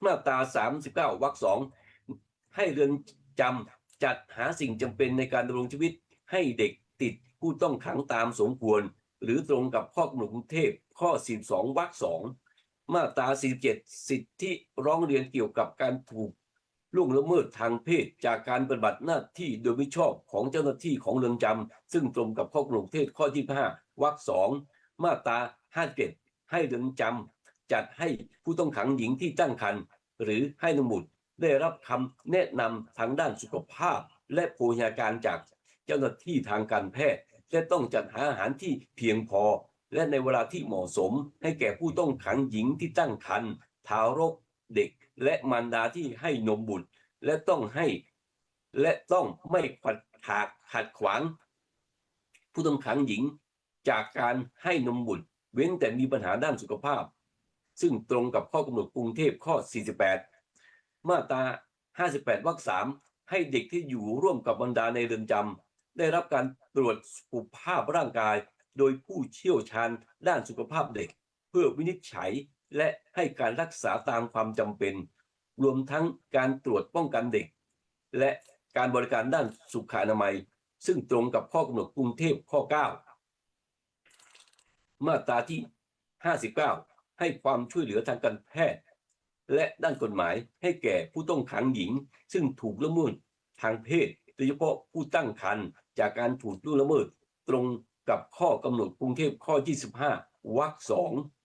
มาตรา39วรรค 2ให้เรือนจำจัดหาสิ่งจำเป็นในการดำรงชีวิตให้เด็กติดผู้ต้องขังตามสมควรหรือตรงกับข้อกำหนดกรุงเทพข้อ42วรรค 2มาตรา47สิทธิร้องเรียนเกี่ยวกับการถูกล่วงละเมิดทางเพศจากการปฏิบัติหน้าที่โดยมิชอบของเจ้าหน้าที่ของเรือนจำซึ่งตรงกับข้อกำหนดกรุงเทพข้อ25วรรค 2มาตรา57ให้เรือนจำจัดให้ผู้ต้องขังหญิงที่ตั้งครรภ์หรือให้นมบุตรได้รับคำแนะนำทางด้านสุขภาพและโภชนาการจากเจ้าหน้าที่ทางการแพทย์และต้องจัดหาอาหารที่เพียงพอและในเวลาที่เหมาะสมให้แก่ผู้ต้องขังหญิงที่ตั้งครรภ์ทารกเด็กและมารดาที่ให้นมบุตรและต้องไม่ขัดขวางผู้ต้องขังหญิงจากการให้นมบุตรเว้นแต่มีปัญหาด้านสุขภาพซึ่งตรงกับข้อกำหนดกรุงเทพข้อ48มาตรา58วรรค 3ให้เด็กที่อยู่ร่วมกับบรรดาในเรือนจำได้รับการตรวจสุขภาพร่างกายโดยผู้เชี่ยวชาญด้านสุขภาพเด็กเพื่อวินิจฉัยและให้การรักษาตามความจำเป็นรวมทั้งการตรวจป้องกันเด็กและการบริการด้านสุขอนามัยซึ่งตรงกับข้อกำหนดกรุงเทพข้อ9มาตราที่59ให้ความช่วยเหลือทางการแพทย์และด้านกฎหมายให้แก่ผู้ต้องขังหญิงซึ่งถูกละเมิดทางเพศโดยเฉพาะผู้ตั้งครรภ์จากการถูกล่วงละเมิดตรงกับข้อกำหนดกรุงเทพข้อ25วรรค 2